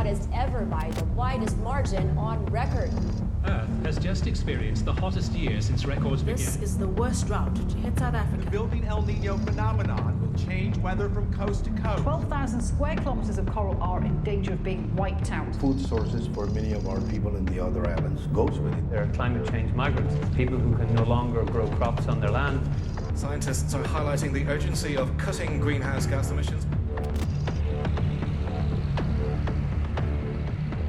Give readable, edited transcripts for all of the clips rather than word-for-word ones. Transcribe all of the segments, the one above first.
hottest ever by the widest margin on record. Earth has just experienced the hottest year since records began. This is the worst drought to hit South Africa. The building El Nino phenomenon will change weather from coast to coast. 12,000 square kilometers of coral are in danger of being wiped out. Food sources for many of our people in the other islands goes with it. There are climate change migrants, people who can no longer grow crops on their land. Scientists are highlighting the urgency of cutting greenhouse gas emissions.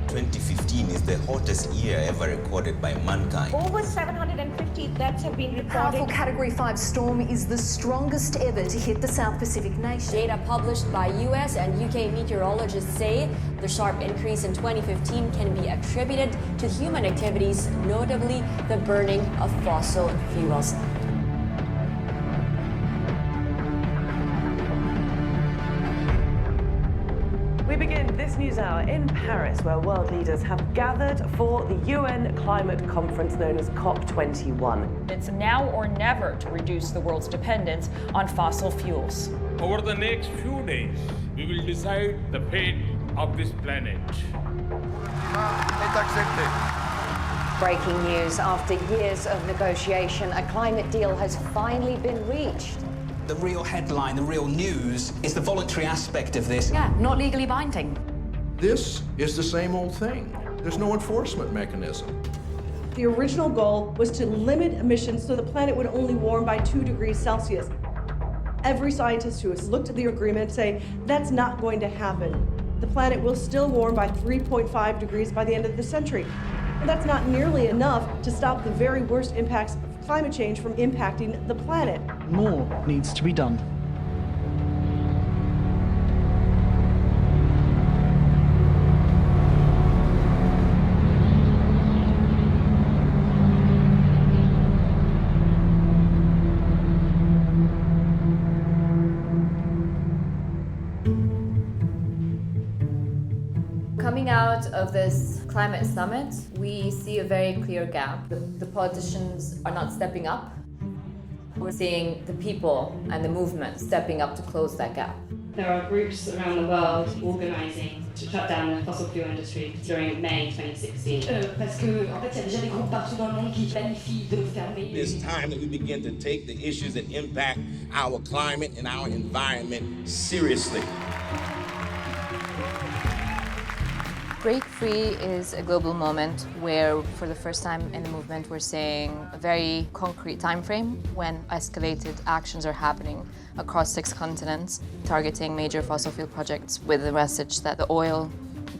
2015 is the hottest year ever recorded by mankind. Over 750 deaths have been reported. Powerful Category 5 storm is the strongest ever to hit the South Pacific nation. Data published by US and UK meteorologists say the sharp increase in 2015 can be attributed to human activities, notably the burning of fossil fuels. We begin this news hour in Paris, where world leaders have gathered for the UN climate conference known as COP21. It's now or never to reduce the world's dependence on fossil fuels. Over the next few days, we will decide the fate of this planet. Breaking news: after years of negotiation, a climate deal has finally been reached. The real headline, the real news, is the voluntary aspect of this. Yeah, not legally binding. This is the same old thing. There's no enforcement mechanism. The original goal was to limit emissions so the planet would only warm by 2 degrees Celsius. Every scientist who has looked at the agreement say that's not going to happen. The planet will still warm by 3.5 degrees by the end of the century. And that's not nearly enough to stop the very worst impacts of climate change from impacting the planet. More needs to be done. Coming out of this climate summit, we see a very clear gap. The politicians are not stepping up. We're seeing the people and the movement stepping up to close that gap. There are groups around the world organising to shut down the fossil fuel industry during May 2016. It's time that we begin to take the issues that impact our climate and our environment seriously. Break Free is a global moment where, for the first time in the movement, we're seeing a very concrete time frame when escalated actions are happening across 6 continents, targeting major fossil fuel projects with the message that the oil,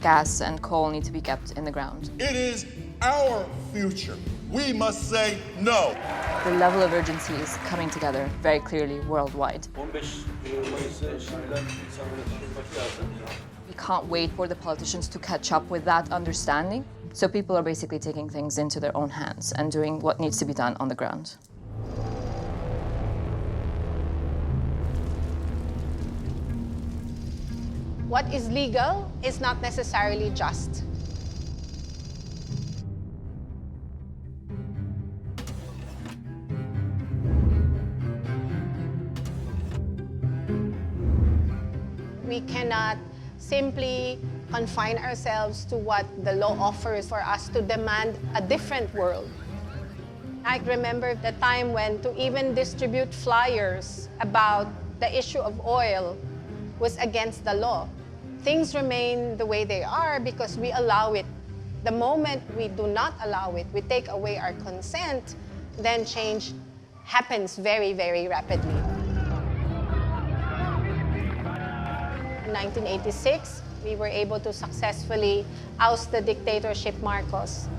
gas, and coal need to be kept in the ground. It is our future. We must say no. The level of urgency is coming together very clearly worldwide. We can't wait for the politicians to catch up with that understanding. So people are basically taking things into their own hands and doing what needs to be done on the ground. What is legal is not necessarily just. We cannot simply confine ourselves to what the law offers for us to demand a different world. I remember the time when to even distribute flyers about the issue of oil was against the law. Things remain the way they are because we allow it. The moment we do not allow it, we take away our consent, then change happens very, very rapidly. In 1986, we were able to successfully oust the dictatorship Marcos.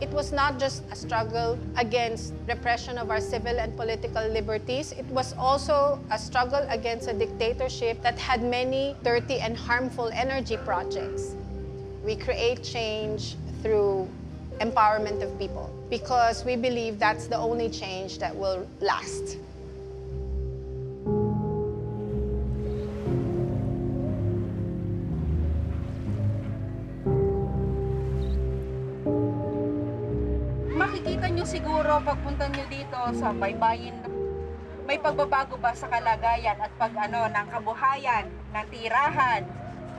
It was not just a struggle against repression of our civil and political liberties. It was also a struggle against a dictatorship that had many dirty and harmful energy projects. We create change through empowerment of people because we believe that's the only change that will last. Makikita nyo siguro pagpunta nyo dito sa baybayin, may pagbabago ba sa kalagayan at ng kabuhayan ng tirahan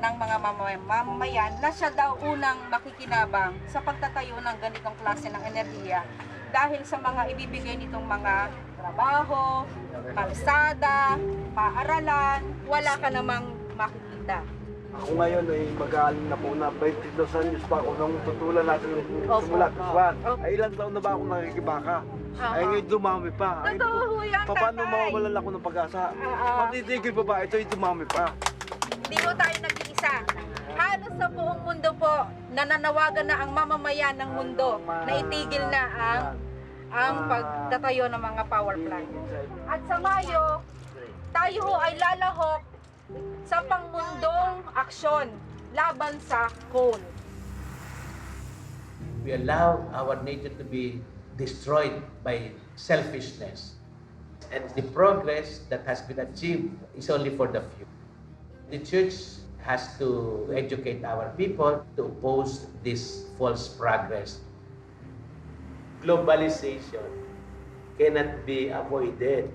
ng mga mamamayan na siya daw unang makikinabang sa pagtatayo ng ganitong klase ng enerhiya dahil sa mga ibibigay nitong mga trabaho, kalsada, paaralan, wala ka namang makikita. Ako ngayon ay mag-aaling na po na 22 anyos pa ako nung tutulan natin yung simula kaswan. Ay ilang taon na ba ako nakikibaka? Ay ngayon dumami pa. Totoo ho yan, tatay. Paano mawawalan ako ng pag-asa? Matitigil pa ba? Ito'y dumami pa. Hindi ho tayo nag-iisa. Halos sa buong mundo po, nananawagan na ang mamamayan ng mundo na itigil na ang pagtatayo ng mga power plant. At sa Mayo, tayo ho ay lalahok sa pangmundong aksyon laban sa coal. We allow our nature to be destroyed by selfishness. And the progress that has been achieved is only for the few. The church has to educate our people to oppose this false progress. Globalization cannot be avoided.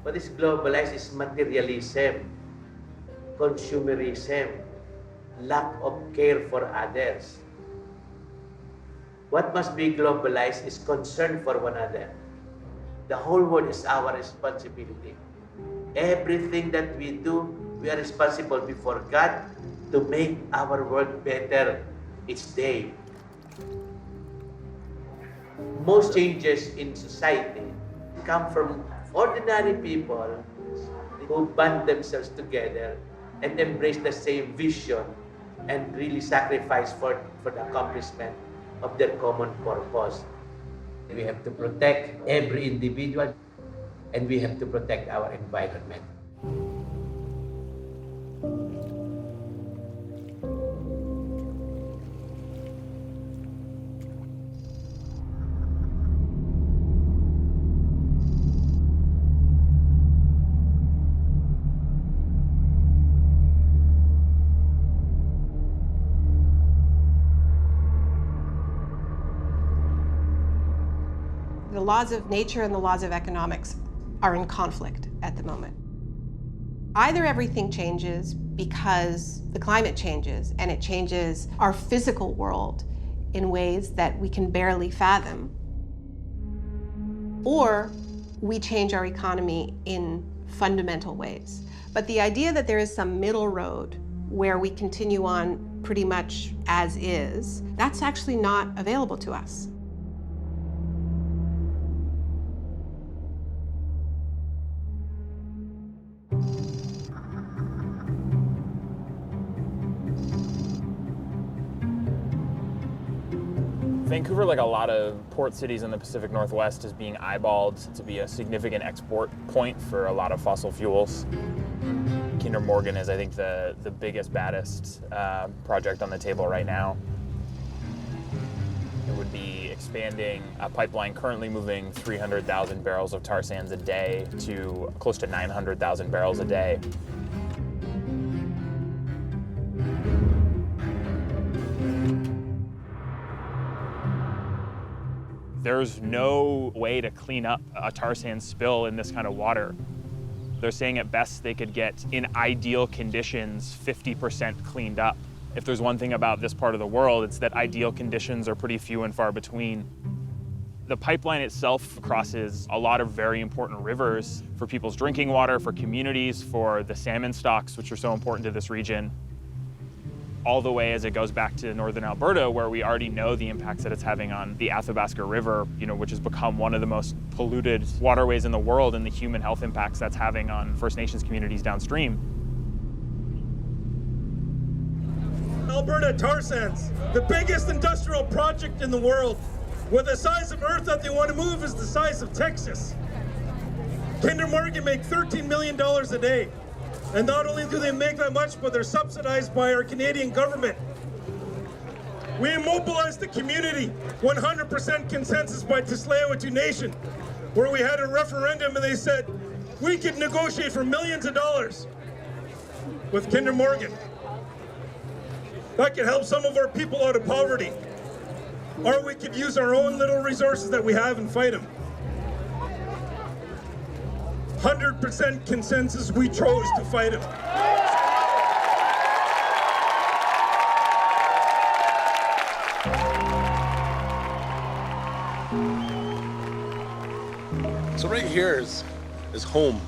What is globalized is materialism, consumerism, lack of care for others. What must be globalized is concern for one another. The whole world is our responsibility. Everything that we do, we are responsible before God to make our world better each day. Most changes in society come from ordinary people who band themselves together and embrace the same vision and really sacrifice for the accomplishment of their common purpose. We have to protect every individual and we have to protect our environment. The laws of nature and the laws of economics are in conflict at the moment. Either everything changes because the climate changes and it changes our physical world in ways that we can barely fathom, or we change our economy in fundamental ways. But the idea that there is some middle road where we continue on pretty much as is, that's actually not available to us. Vancouver, like a lot of port cities in the Pacific Northwest, is being eyeballed to be a significant export point for a lot of fossil fuels. Kinder Morgan is, I think, the biggest, baddest project on the table right now. It would be expanding a pipeline currently moving 300,000 barrels of tar sands a day to close to 900,000 barrels a day. There's no way to clean up a tar sand spill in this kind of water. They're saying at best they could get, in ideal conditions, 50% cleaned up. If there's one thing about this part of the world, it's that ideal conditions are pretty few and far between. The pipeline itself crosses a lot of very important rivers for people's drinking water, for communities, for the salmon stocks, which are so important to this region, all the way as it goes back to northern Alberta, where we already know the impacts that it's having on the Athabasca River, which has become one of the most polluted waterways in the world, and the human health impacts that's having on First Nations communities downstream. Alberta tar sands, the biggest industrial project in the world, where the size of Earth that they want to move is the size of Texas. Kinder Morgan make $13 million a day. And not only do they make that much, but they're subsidized by our Canadian government. We immobilized the community, 100% consensus by Tsleil-Waututh Nation, where we had a referendum and they said, we could negotiate for millions of dollars with Kinder Morgan. That could help some of our people out of poverty. Or we could use our own little resources that we have and fight them. 100% consensus, we chose to fight him. So right here is home.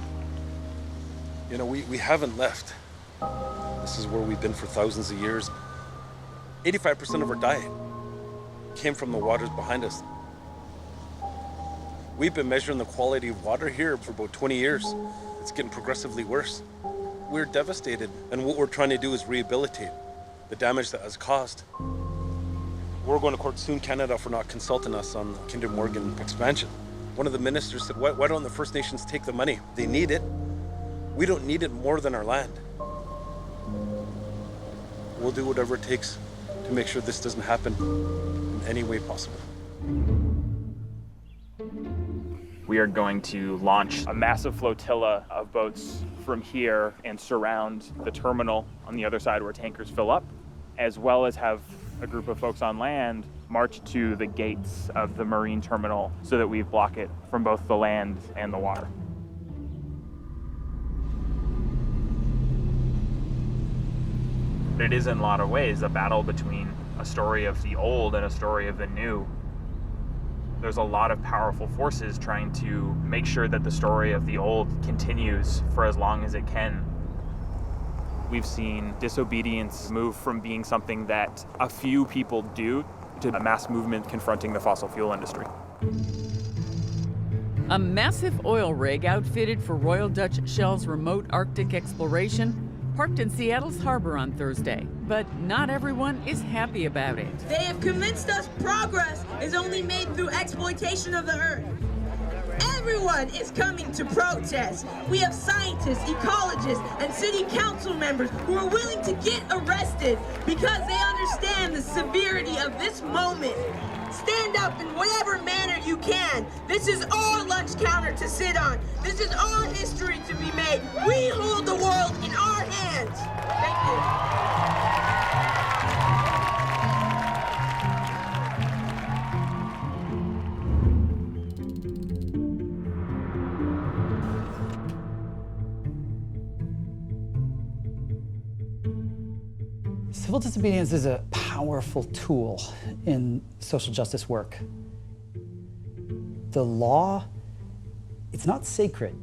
You know, we haven't left. This is where we've been for thousands of years. 85% of our diet came from the waters behind us. We've been measuring the quality of water here for about 20 years. It's getting progressively worse. We're devastated, and what we're trying to do is rehabilitate the damage that has caused. We're going to court soon, Canada, for not consulting us on the Kinder Morgan expansion. One of the ministers said, why don't the First Nations take the money? They need it. We don't need it more than our land. We'll do whatever it takes to make sure this doesn't happen in any way possible. We are going to launch a massive flotilla of boats from here and surround the terminal on the other side where tankers fill up, as well as have a group of folks on land march to the gates of the marine terminal so that we block it from both the land and the water. It is in a lot of ways a battle between a story of the old and a story of the new. There's a lot of powerful forces trying to make sure that the story of the old continues for as long as it can. We've seen disobedience move from being something that a few people do to a mass movement confronting the fossil fuel industry. A massive oil rig outfitted for Royal Dutch Shell's remote Arctic exploration parked in Seattle's harbor on Thursday, but not everyone is happy about it. They have convinced us progress is only made through exploitation of the earth. Everyone is coming to protest. We have scientists, ecologists, and city council members who are willing to get arrested because they understand the severity of this moment. Stand up in whatever manner you can. This is our lunch counter to sit on. This is our history to be made. We hold the world in our hands. Thank you. Civil disobedience is a powerful tool in social justice work. The law, it's not sacred,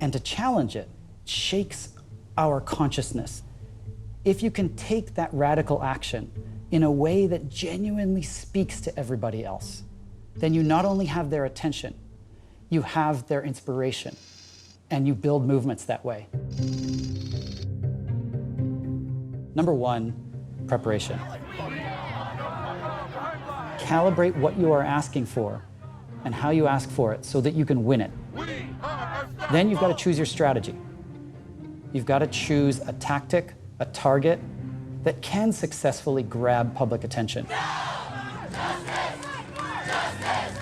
and to challenge it shakes our consciousness. If you can take that radical action in a way that genuinely speaks to everybody else, then you not only have their attention, you have their inspiration, and you build movements that way. Number one, preparation. Calibrate what you are asking for and how you ask for it so that you can win it. Then you've got to choose your strategy. You've got to choose a tactic, a target that can successfully grab public attention.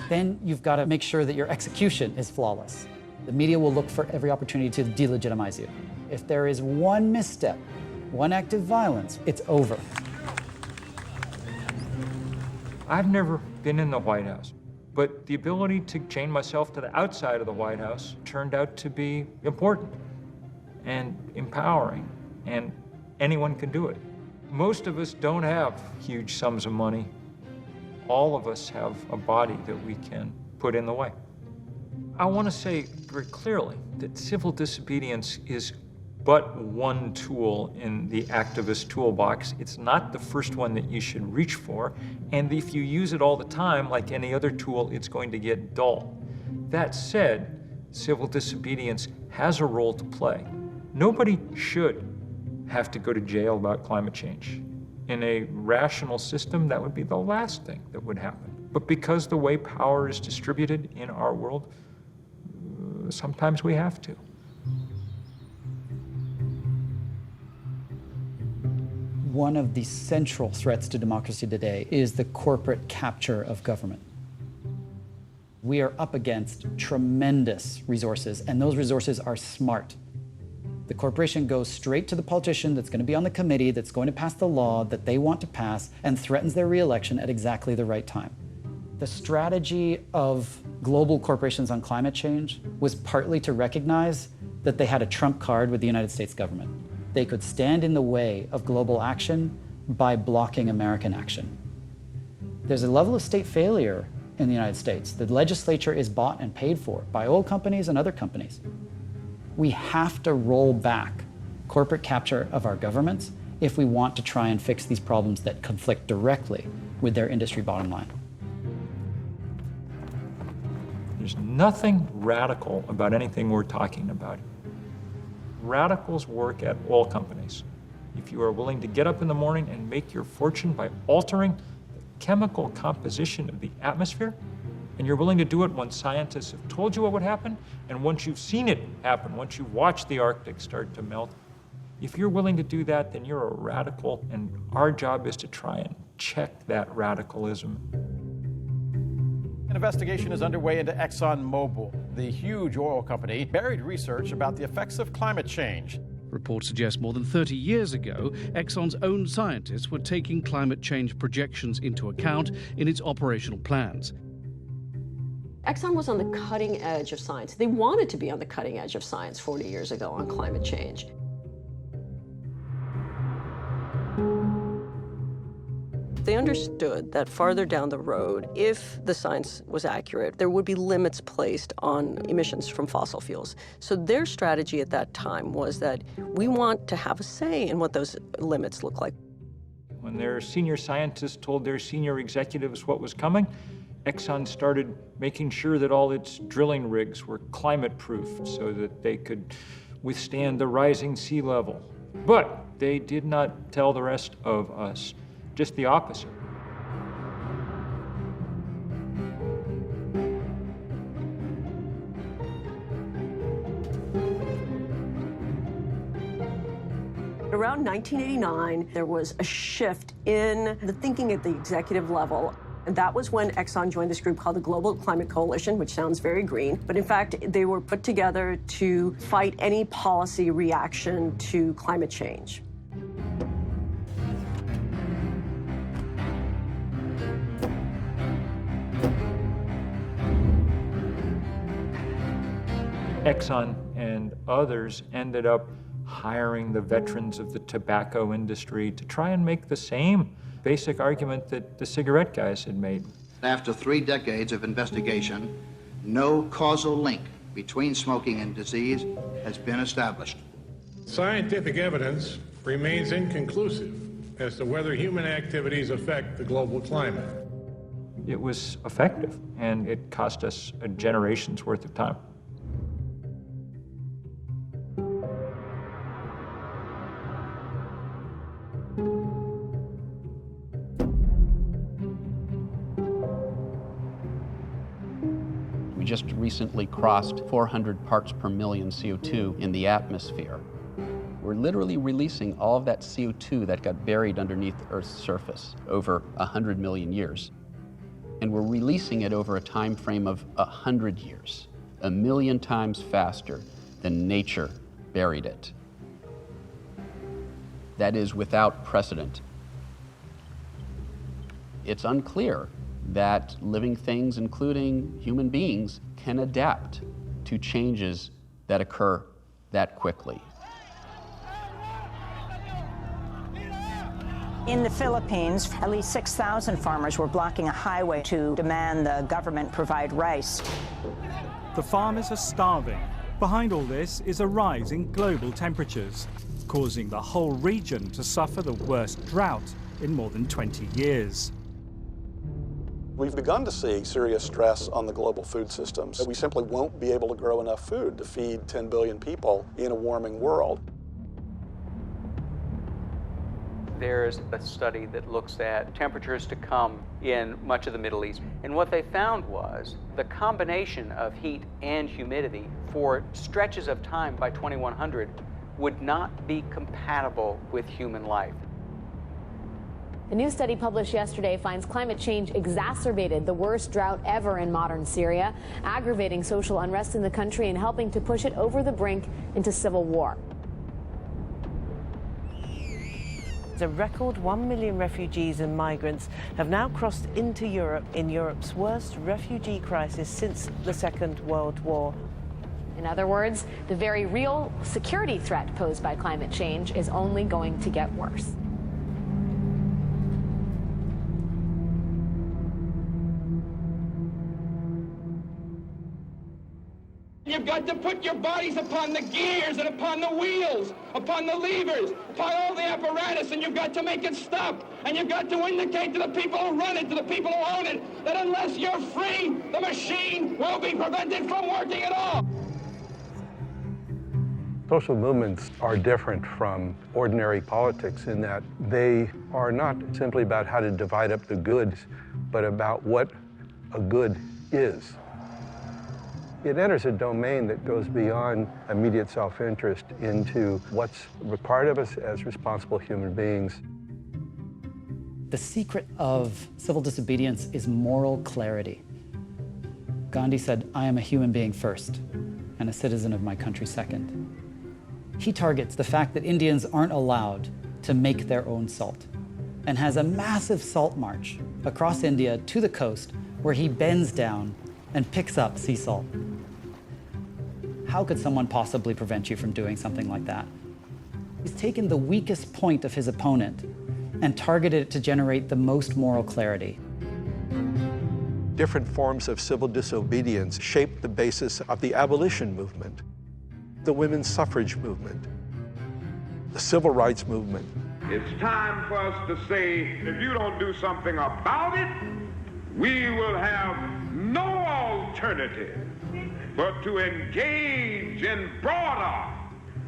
Then you've got to make sure that your execution is flawless. The media will look for every opportunity to delegitimize you. If there is one misstep, one act of violence, it's over. I've never been in the White House, but the ability to chain myself to the outside of the White House turned out to be important and empowering, and anyone can do it. Most of us don't have huge sums of money. All of us have a body that we can put in the way. I want to say very clearly that civil disobedience is but one tool in the activist toolbox. It's not the first one that you should reach for, and if you use it all the time, like any other tool, it's going to get dull. That said, civil disobedience has a role to play. Nobody should have to go to jail about climate change. In a rational system, that would be the last thing that would happen. But because the way power is distributed in our world, sometimes we have to. One of the central threats to democracy today is the corporate capture of government. We are up against tremendous resources, and those resources are smart. The corporation goes straight to the politician that's going to be on the committee, that's going to pass the law that they want to pass, and threatens their re-election at exactly the right time. The strategy of global corporations on climate change was partly to recognize that they had a trump card with the United States government. They could stand in the way of global action by blocking American action. There's a level of state failure in the United States. The legislature is bought and paid for by oil companies and other companies. We have to roll back corporate capture of our governments if we want to try and fix these problems that conflict directly with their industry bottom line. There's nothing radical about anything we're talking about. Radicals work at oil companies. If you are willing to get up in the morning and make your fortune by altering the chemical composition of the atmosphere, and you're willing to do it once scientists have told you what would happen, and once you've seen it happen, once you've watched the Arctic start to melt, if you're willing to do that, then you're a radical, and our job is to try and check that radicalism. An investigation is underway into ExxonMobil. The huge oil company buried research about the effects of climate change. Reports suggest more than 30 years ago, Exxon's own scientists were taking climate change projections into account in its operational plans. Exxon was on the cutting edge of science. They wanted to be on the cutting edge of science 40 years ago on climate change. They understood that farther down the road, if the science was accurate, there would be limits placed on emissions from fossil fuels. So their strategy at that time was that we want to have a say in what those limits look like. When their senior scientists told their senior executives what was coming, Exxon started making sure that all its drilling rigs were climate-proofed so that they could withstand the rising sea level. But they did not tell the rest of us. Just the opposite. Around 1989, there was a shift in the thinking at the executive level. And that was when Exxon joined this group called the Global Climate Coalition, which sounds very green. But in fact, they were put together to fight any policy reaction to climate change. Exxon and others ended up hiring the veterans of the tobacco industry to try and make the same basic argument that the cigarette guys had made. After 3 decades of investigation, no causal link between smoking and disease has been established. Scientific evidence remains inconclusive as to whether human activities affect the global climate. It was effective, and it cost us a generation's worth of time. Just recently crossed 400 parts per million CO2 in the atmosphere. We're literally releasing all of that CO2 that got buried underneath Earth's surface over 100 million years. And we're releasing it over a time frame of 100 years, 1 million times faster than nature buried it. That is without precedent. It's unclear that living things, including human beings, can adapt to changes that occur that quickly. In the Philippines, at least 6,000 farmers were blocking a highway to demand the government provide rice. The farmers are starving. Behind all this is a rise in global temperatures, causing the whole region to suffer the worst drought in more than 20 years. We've begun to see serious stress on the global food systems. We simply won't be able to grow enough food to feed 10 billion people in a warming world. There's a study that looks at temperatures to come in much of the Middle East. And what they found was the combination of heat and humidity for stretches of time by 2100 would not be compatible with human life. A new study published yesterday finds climate change exacerbated the worst drought ever in modern Syria, aggravating social unrest in the country and helping to push it over the brink into civil war. A record 1 million refugees and migrants have now crossed into Europe in Europe's worst refugee crisis since the Second World War. In other words, the very real security threat posed by climate change is only going to get worse. You've got to put your bodies upon the gears and upon the wheels, upon the levers, upon all the apparatus, and you've got to make it stop. And you've got to indicate to the people who run it, to the people who own it, that unless you're free, the machine will be prevented from working at all. Social movements are different from ordinary politics in that they are not simply about how to divide up the goods, but about what a good is. It enters a domain that goes beyond immediate self-interest into what's required of us as responsible human beings. The secret of civil disobedience is moral clarity. Gandhi said, "I am a human being first, and a citizen of my country second." He targets the fact that Indians aren't allowed to make their own salt, and has a massive salt march across India to the coast where he bends down and picks up sea salt. How could someone possibly prevent you from doing something like that? He's taken the weakest point of his opponent and targeted it to generate the most moral clarity. Different forms of civil disobedience shaped the basis of the abolition movement, the women's suffrage movement, the civil rights movement. It's time for us to say, if you don't do something about it, we will have no alternative but to engage in broader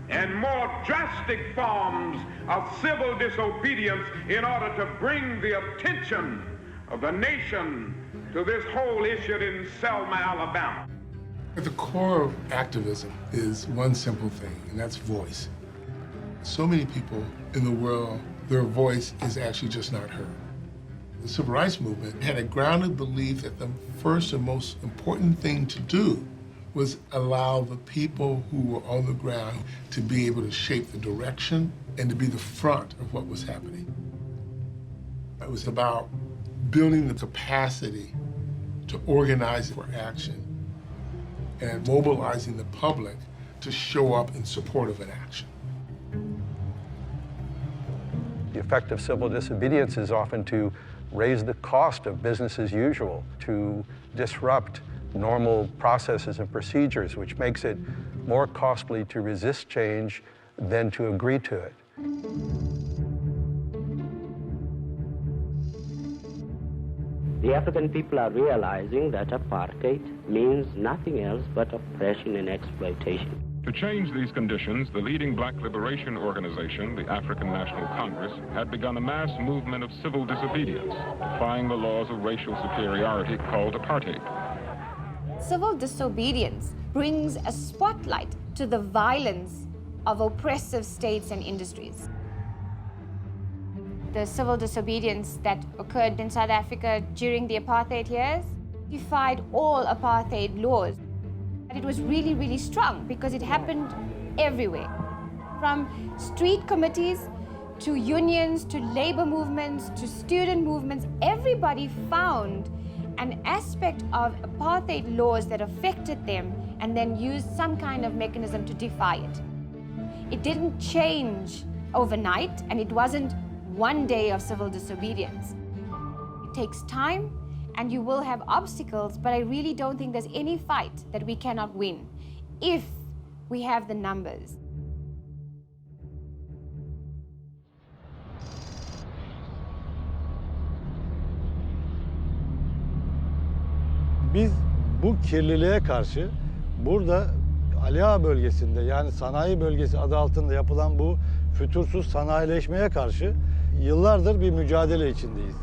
and more drastic forms of civil disobedience in order to bring the attention of the nation to this whole issue in Selma, Alabama. At the core of activism is one simple thing, and that's voice. So many people in the world, their voice is actually just not heard. The civil rights movement had a grounded belief that the first and most important thing to do was allow the people who were on the ground to be able to shape the direction and to be the front of what was happening. It was about building the capacity to organize for action and mobilizing the public to show up in support of an action. The effect of civil disobedience is often to raise the cost of business as usual, to disrupt normal processes and procedures, which makes it more costly to resist change than to agree to it. The African people are realizing that apartheid means nothing else but oppression and exploitation. To change these conditions, the leading black liberation organization, the African National Congress, had begun a mass movement of civil disobedience, defying the laws of racial superiority called apartheid. Civil disobedience brings a spotlight to the violence of oppressive states and industries. The civil disobedience that occurred in South Africa during the apartheid years defied all apartheid laws. And it was really, really strong because it happened everywhere. From street committees to unions, to labor movements, to student movements, everybody found an aspect of apartheid laws that affected them and then used some kind of mechanism to defy it. It didn't change overnight, and it wasn't one day of civil disobedience. It takes time, and you will have obstacles, but I really don't think there's any fight that we cannot win if we have the numbers. Biz bu kirliliğe karşı burada Ali Ağa bölgesinde, yani sanayi bölgesi adı altında yapılan bu fütursuz sanayileşmeye karşı yıllardır bir mücadele içindeyiz.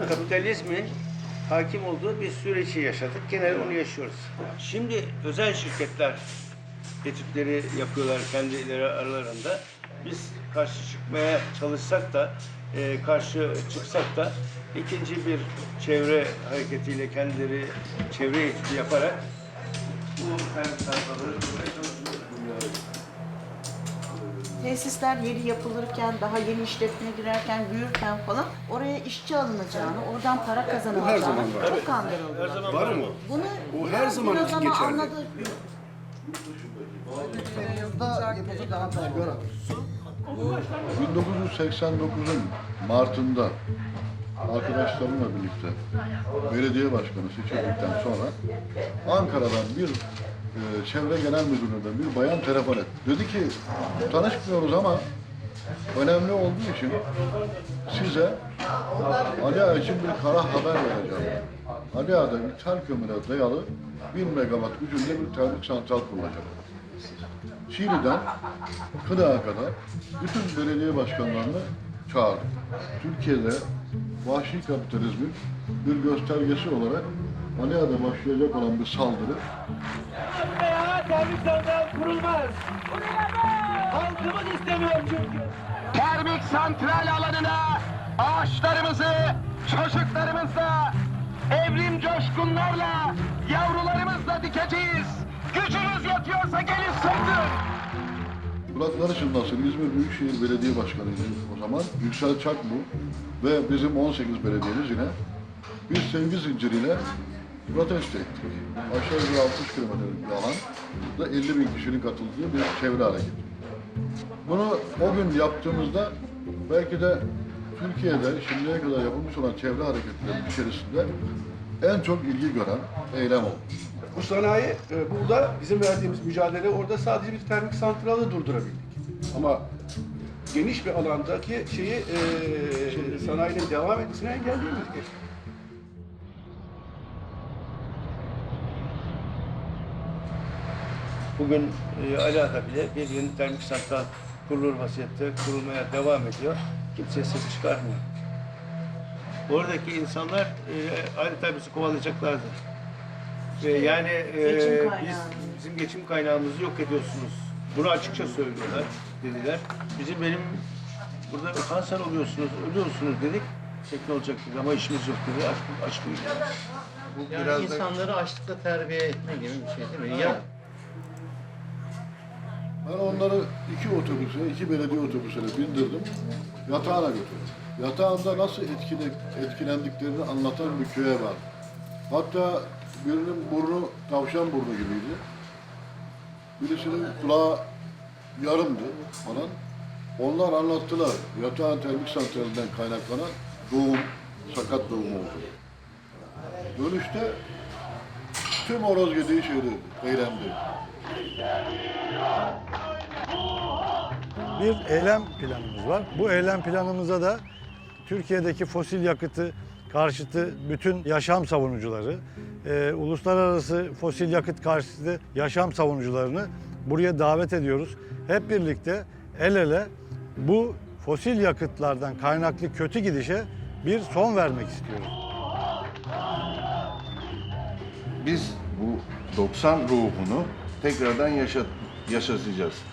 Kapitalizmin hakim olduğu bir süreci yaşadık. Genel onu yaşıyoruz. Şimdi özel şirketler etütleri yapıyorlar kendileri aralarında. Biz karşı çıkmaya çalışsak da, karşı çıksak da ikinci bir çevre hareketiyle kendileri çevre etütü yaparak bu sayfaları tesisler yeni yapılırken, daha yeni işletmeye girerken, büyürken falan oraya işçi alınacağını, oradan para kazanılacağını çok kandırıldılar. Her zaman var mı? Bunu bu her zaman için geçerli. Anladık. Yılda yapılacak daha sigara. 1989'un Mart'ında arkadaşlarımla birlikte belediye başkanı seçildikten sonra Ankara'dan bir çevre genel müdürlüğünden bir bayan telefon etti. Dedi ki tanışmıyoruz ama önemli olduğu için size Ali Ağa için bir kara haber vereceğim. Ali Ağa'da ithal kömüre dayalı 1000 megawatt gücünde bir termik santral kurulacak. Şili'den Kınağa kadar bütün belediye başkanlarını çağırdık. Türkiye'de vahşi kapitalizmin bir göstergesi olarak Ali Ağa'da başlayacak olan bir saldırı. Termik santral kurulmaz. Halkımız istemiyor çünkü. Termik santral alanına ağaçlarımızı, çocuklarımızla, evrim coşkunlarla, yavrularımızla dikeceğiz. Gücünüz yetiyorsa gelin sığdırın. Kulakları çınlasın. İzmir Büyükşehir Belediye Başkanı'ydı o zaman. Yüksel Çakbu ve bizim 18 belediyemiz yine bir sevgi zinciriyle protesto ettik. Aşağı yukarı 60 kilometrelik bir alanda 50 bin kişinin katıldığı bir çevre hareketi. Bunu o gün yaptığımızda belki de Türkiye'de şimdiye kadar yapılmış olan çevre hareketlerinin içerisinde en çok ilgi gören eylem oldu. Bu sanayi, burada bizim verdiğimiz mücadele orada sadece bir termik santralı durdurabildik. Ama geniş bir alandaki sanayinin devam etmesini engelleyemedik. Bugün Ali Ağa'da bile bir yeni termik santral kurulur vaziyette kurulmaya devam ediyor. Kimse ses çıkarmıyor. Oradaki insanlar adeta bizi kovalayacaklardı. Yani bizim geçim kaynağımızı yok ediyorsunuz. Bunu açıkça söylüyorlar dediler. Benim burada kanser oluyorsunuz, ölüyorsunuz dedik. Şekli olacak dedi ama işimiz yok dedi. Aç buyuruyoruz. Bu yani biraz insanları açlıkla terbiye etme gibi bir şey değil mi? Ya. Ben onları iki belediye otobüsüne bindirdim. Yatağına götürdüm. Yatağında nasıl etkilendiklerini anlatan bir köye var. Hatta birinin burnu tavşan burnu gibiydi. Birisinin kulağı yarımdı falan. Onlar anlattılar. Yatağın termik santralinden kaynaklanan sakat doğum oldu. Dönüşte tüm horoz yediği şeydi, eylemdi. Bir eylem planımız var. Bu eylem planımıza da Türkiye'deki fosil yakıtı karşıtı bütün yaşam savunucuları, uluslararası fosil yakıt karşıtı yaşam savunucularını buraya davet ediyoruz. Hep birlikte el ele bu fosil yakıtlardan kaynaklı kötü gidişe bir son vermek istiyoruz. Biz bu 90 ruhunu tekrardan yaşatacağız.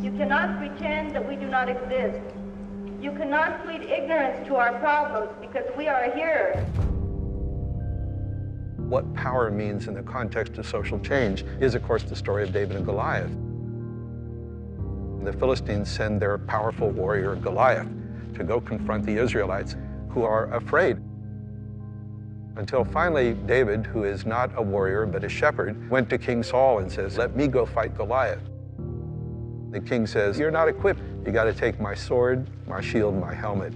You cannot pretend that we do not exist. You cannot plead ignorance to our problems because we are here. What power means in the context of social change is, of course, the story of David and Goliath. The Philistines send their powerful warrior Goliath to go confront the Israelites, who are afraid. Until finally, David, who is not a warrior but a shepherd, went to King Saul and says, "Let me go fight Goliath." The king says, "You're not equipped. You got to take my sword, my shield, my helmet.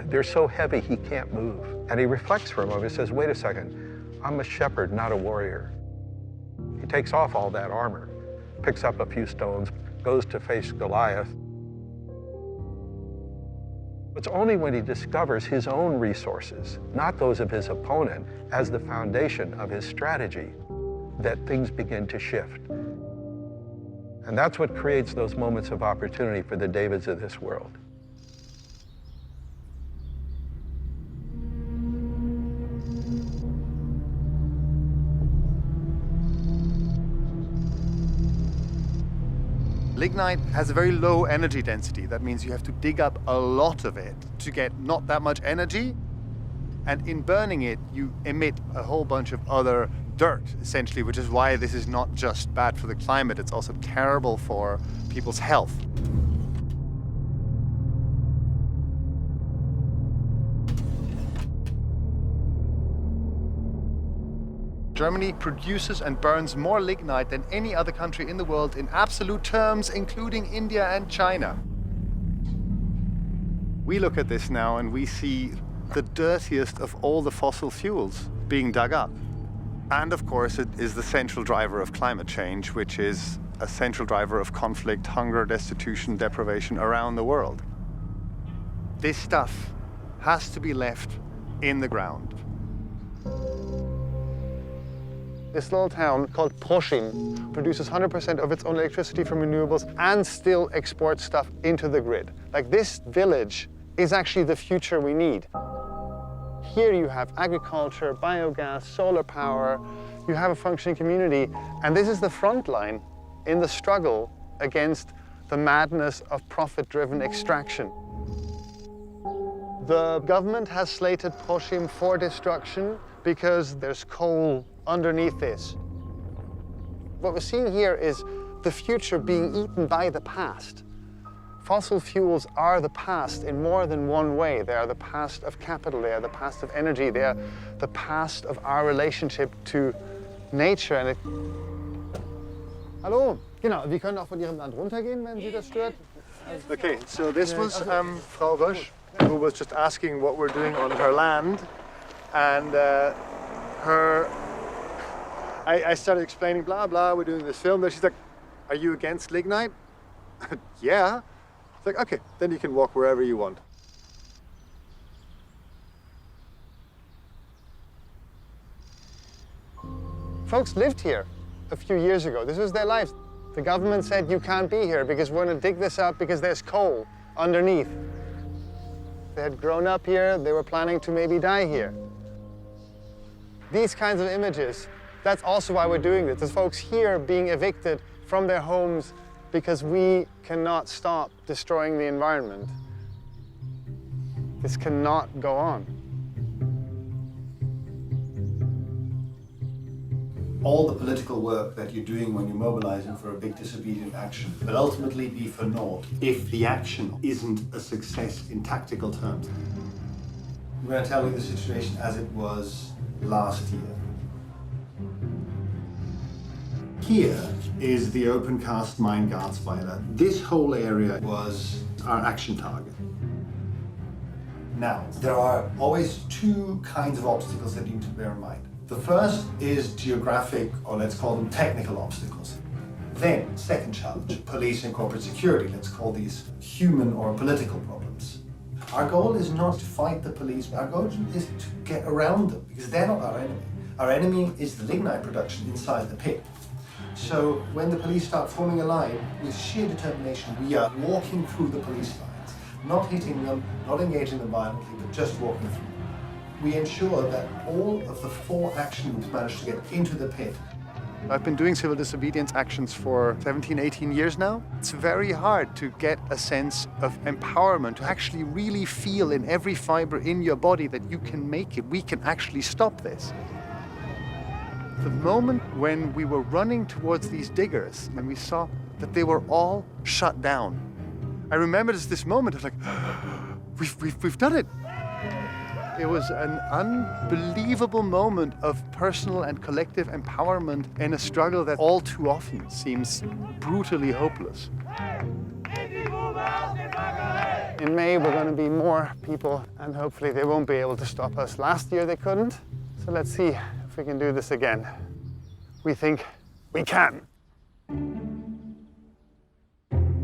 They're so heavy he can't move." And he reflects for a moment and says, "Wait a second. I'm a shepherd, not a warrior." He takes off all that armor, picks up a few stones, goes to face Goliath. It's only when he discovers his own resources, not those of his opponent, as the foundation of his strategy, that things begin to shift. And that's what creates those moments of opportunity for the Davids of this world. Lignite has a very low energy density. That means you have to dig up a lot of it to get not that much energy. And in burning it, you emit a whole bunch of other dirt, essentially, which is why this is not just bad for the climate, it's also terrible for people's health. Germany produces and burns more lignite than any other country in the world in absolute terms, including India and China. We look at this now and we see the dirtiest of all the fossil fuels being dug up. And of course, it is the central driver of climate change, which is a central driver of conflict, hunger, destitution, deprivation around the world. This stuff has to be left in the ground. This little town called Proschim produces 100% of its own electricity from renewables and still exports stuff into the grid. Like, this village is actually the future we need. Here you have agriculture, biogas, solar power, you have a functioning community, and this is the front line in the struggle against the madness of profit-driven extraction. The government has slated Proschim for destruction because there's coal underneath this. What we're seeing here is the future being eaten by the past. Fossil fuels are the past in more than one way. They are the past of capital, they are the past of energy, they are the past of our relationship to nature. And Hallo, genau, wir können auch von Ihrem Land runtergehen, wenn Sie das stört. Okay, so this was Frau Rösch, who was just asking what we're doing on her land, and I started explaining, blah, blah, we're doing this film. Then she's like, are you against lignite? Yeah. It's like, okay, then you can walk wherever you want. Folks lived here a few years ago. This was their lives. The government said, you can't be here because we're gonna dig this up because there's coal underneath. They had grown up here, they were planning to maybe die here. These kinds of images, that's also why we're doing this. There's folks here being evicted from their homes because we cannot stop destroying the environment. This cannot go on. All the political work that you're doing when you're mobilizing for a big disobedient action will ultimately be for naught if the action isn't a success in tactical terms. I'm going to tell you the situation as it was last year. Here is the open cast mine Garzweiler. This whole area was our action target. Now, there are always two kinds of obstacles that you need to bear in mind. The first is geographic, or let's call them technical obstacles. Then, second challenge, police and corporate security. Let's call these human or political problems. Our goal is not to fight the police, our goal is to get around them, because they're not our enemy. Our enemy is the lignite production inside the pit. So when the police start forming a line, with sheer determination, we are walking through the police lines, not hitting them, not engaging them violently, but just walking through. We ensure that all of the 4 action groups manage to get into the pit. I've been doing civil disobedience actions for 17, 18 years now. It's very hard to get a sense of empowerment, to actually really feel in every fiber in your body that you can make it, we can actually stop this. The moment when we were running towards these diggers and we saw that they were all shut down, I remember this moment of like, we've done it. It was an unbelievable moment of personal and collective empowerment in a struggle that all too often seems brutally hopeless. In May, we're going to be more people, and hopefully they won't be able to stop us. Last year they couldn't, so let's see if we can do this again. We think we can.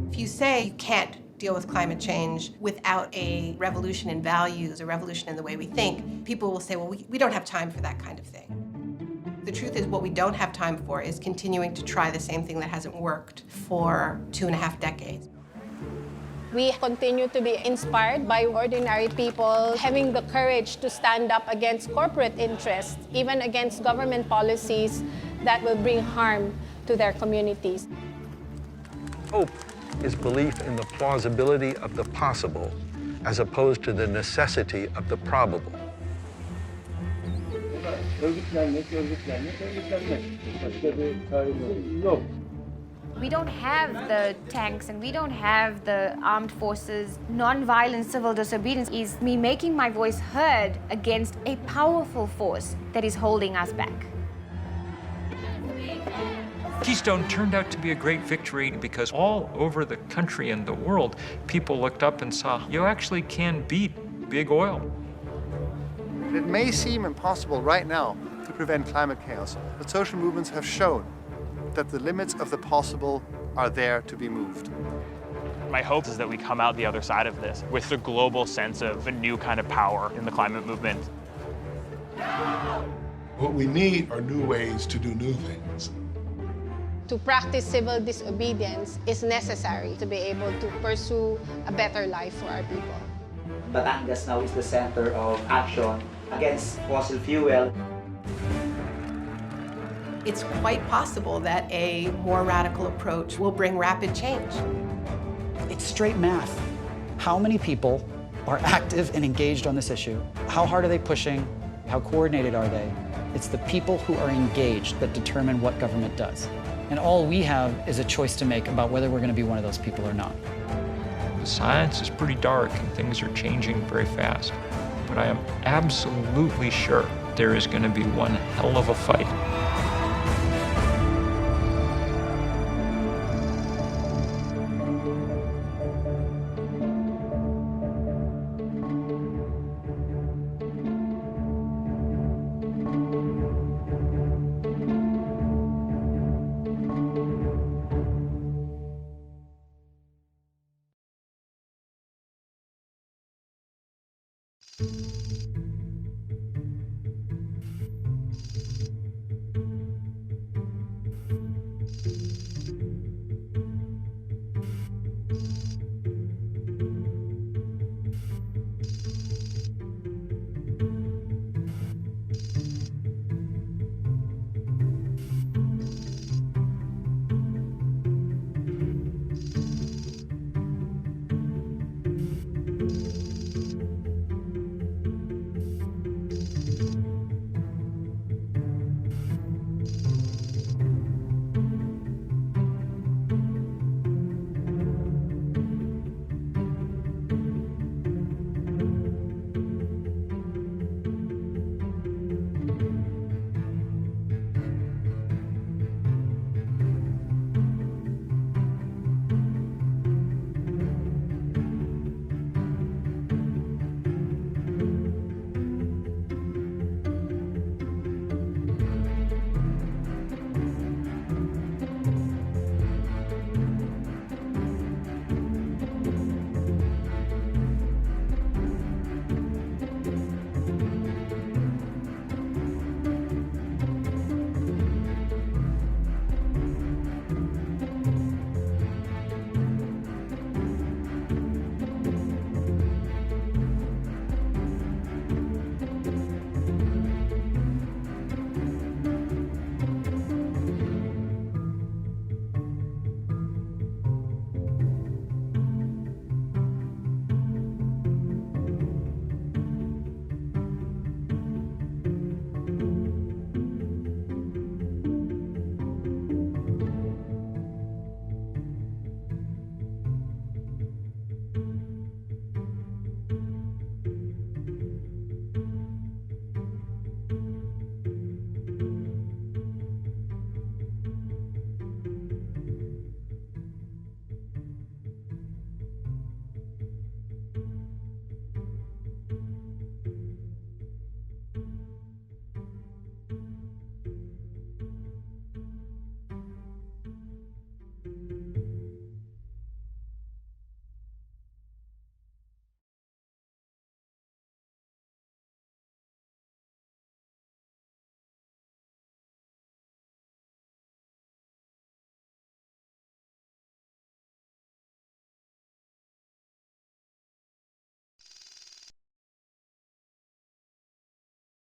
If you say you can't deal with climate change without a revolution in values, a revolution in the way we think, people will say, well, we don't have time for that kind of thing. The truth is what we don't have time for is continuing to try the same thing that hasn't worked for 2.5 decades. We continue to be inspired by ordinary people having the courage to stand up against corporate interests, even against government policies that will bring harm to their communities. Hope is belief in the plausibility of the possible as opposed to the necessity of the probable. We don't have the tanks and we don't have the armed forces. Non-violent civil disobedience is me making my voice heard against a powerful force that is holding us back. Keystone turned out to be a great victory because all over the country and the world, people looked up and saw, you actually can beat big oil. It may seem impossible right now to prevent climate chaos, but social movements have shown that the limits of the possible are there to be moved. My hope is that we come out the other side of this with a global sense of a new kind of power in the climate movement. What we need are new ways to do new things. To practice civil disobedience is necessary to be able to pursue a better life for our people. Batangas now is the center of action against fossil fuel. It's quite possible that a more radical approach will bring rapid change. It's straight math. How many people are active and engaged on this issue? How hard are they pushing? How coordinated are they? It's the people who are engaged that determine what government does. And all we have is a choice to make about whether we're going to be one of those people or not. The science is pretty dark and things are changing very fast. But I am absolutely sure there is going to be one hell of a fight.